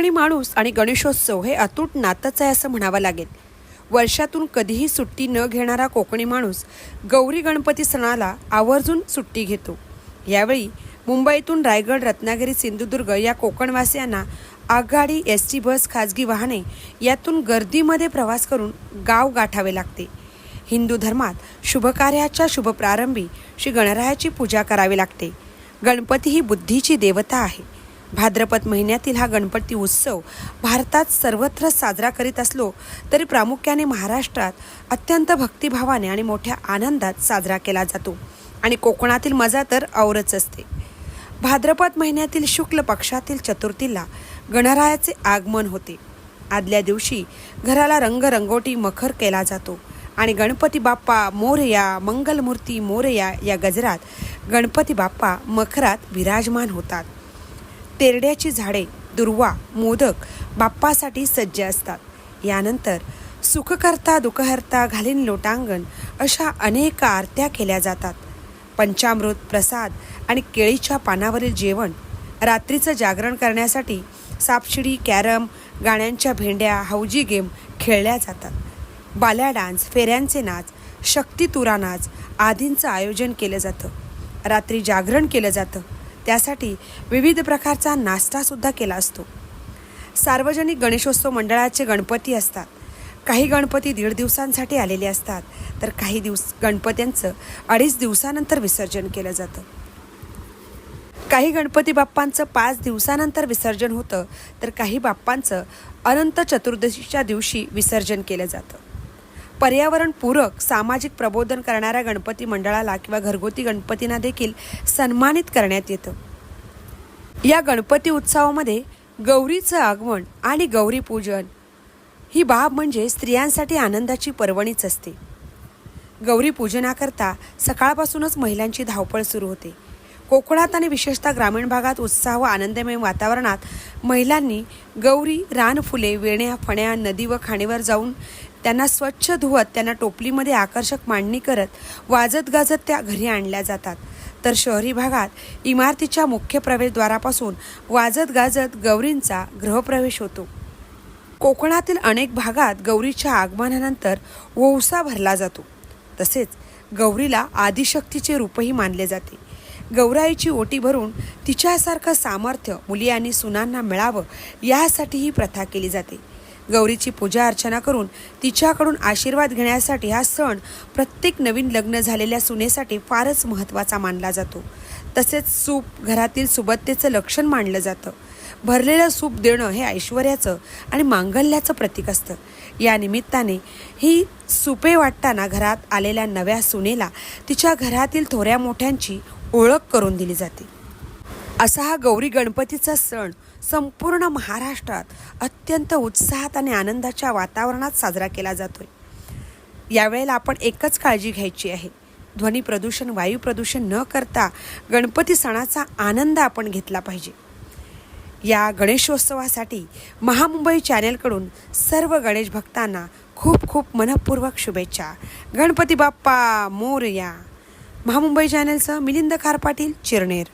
कोकणी माणूस आणि गणेशोत्सव हे अतूट नातंच आहे असं म्हणावं लागेल। वर्षातून कधीही सुट्टी न घेणारा कोकणी माणूस गौरी गणपती सणाला आवर्जून सुट्टी घेतो। यावेळी मुंबईतून रायगड, रत्नागिरी, सिंधुदुर्ग या कोकणवासियांना आगगाडी, एसटी बस, खाजगी वाहने यातून गर्दीमध्ये प्रवास करून गाव गाठावे लागते। हिंदू धर्मात शुभकार्याच्या शुभप्रारंभी श्री गणरायाची पूजा करावी लागते। गणपती ही बुद्धीची देवता आहे। भाद्रपद महिन्यातील हा गणपती उत्सव भारतात सर्वत्र साजरा करीत असलो तरी प्रामुख्याने महाराष्ट्रात अत्यंत भक्तिभावाने आणि मोठ्या आनंदात साजरा केला जातो आणि कोकणातील मजा तर औरच असते। भाद्रपद महिन्यातील शुक्ल पक्षातील चतुर्थीला गणरायाचे आगमन होते। आदल्या दिवशी घराला रंगरंगोटी मखर केला जातो आणि गणपती बाप्पा मोरया, मंगलमूर्ती मोरया या गजरात गणपती बाप्पा मखरात विराजमान होतात। तेरड्याची झाडे, दुर्वा, मोदक बाप्पासाठी सज्ज असतात। यानंतर सुखकर्ता दुःखहर्ता घालीन लोटांगण अशा अनेक आरत्या केल्या जातात। पंचामृत, प्रसाद आणि केळीच्या पानावरील जेवण, रात्रीचं जागरण करण्यासाठी सापशिडी, कॅरम, गाण्यांच्या भेंड्या, हौजी गेम खेळल्या जातात। बाल्या डान्स, फेऱ्यांचे नाच, शक्तितुरा नाच आदींचं आयोजन केलं जातं। रात्री जागरण केलं जातं, त्यासाठी विविध प्रकारचा नाश्तासुद्धा केला असतो। सार्वजनिक गणेशोत्सव मंडळाचे गणपती असतात। काही गणपती 1.5 दिवसांसाठी आलेले असतात, तर काही गणपत्यांचं 2.5 दिवसानंतर विसर्जन केलं जातं। काही गणपती बाप्पांचं 5 दिवसानंतर विसर्जन होतं, तर काही बाप्पांचं अनंत चतुर्दशीच्या दिवशी विसर्जन केलं जातं। पर्यावरणपूरक सामाजिक प्रबोधन करणाऱ्या गणपती मंडळाला किंवा घरगुती गणपतींना देखील सन्मानित करण्यात येतं। या गणपती उत्सवामध्ये गौरीचं आगमन आणि गौरी पूजन ही बाब म्हणजे स्त्रियांसाठी आनंदाची पर्वणीच असते। गौरी पूजनाकरता सकाळपासूनच महिलांची धावपळ सुरू होते। कोकणात आणि विशेषतः ग्रामीण भागात उत्साह व आनंदमय वातावरणात महिलांनी गौरी, रानफुले, वेण्या, फण्या नदी व खाणीवर जाऊन त्यांना स्वच्छ धुवत त्यांना टोपलीमध्ये आकर्षक मांडणी करत वाजत गाजत त्या घरी आणल्या जातात। तर शहरी भागात इमारतीच्या मुख्य प्रवेशद्वारापासून वाजत गाजत गौरींचा गृहप्रवेश होतो। कोकणातील अनेक भागात गौरीच्या आगमनानंतर वौसा भरला जातो। तसेच गौरीला आदिशक्तीचे रूपही मानले जाते। गौराईची ओटी भरून तिच्यासारखं सामर्थ्य मुली आणि सुनांना मिळावं यासाठी ही प्रथा केली जाते। गौरीची पूजा अर्चना करून तिच्याकडून आशीर्वाद घेण्यासाठी हा सण प्रत्येक नवीन लग्न झालेल्या सुनेसाठी फारच महत्त्वाचा मानला जातो। तसेच सूप घरातील सुबत्तेचं लक्षण मानलं जातं। भरलेलं सूप देणं हे ऐश्वर्याचं आणि मांगल्याचं प्रतीक असतं। या निमित्ताने ही सुपे वाटताना घरात आलेल्या नव्या सुनेला तिच्या घरातील थोड्या मोठ्यांची ओळख करून दिली जाते। असा हा गौरी गणपतीचा सण संपूर्ण महाराष्ट्रात अत्यंत उत्साहात आणि आनंदाच्या वातावरणात साजरा केला जातोय। यावेळेला आपण एकच काळजी घ्यायची आहे, ध्वनी प्रदूषण, वायू प्रदूषण न करता गणपती सणाचा आनंद आपण घेतला पाहिजे। या गणेशोत्सवासाठी महामुंबई चॅनेलकडून सर्व गणेश भक्तांना खूप खूप मनपूर्वक शुभेच्छा। गणपती बाप्पा मोरया। महामुंबई चॅनेलचं मिलिंद खारपाटील, चिरनेर।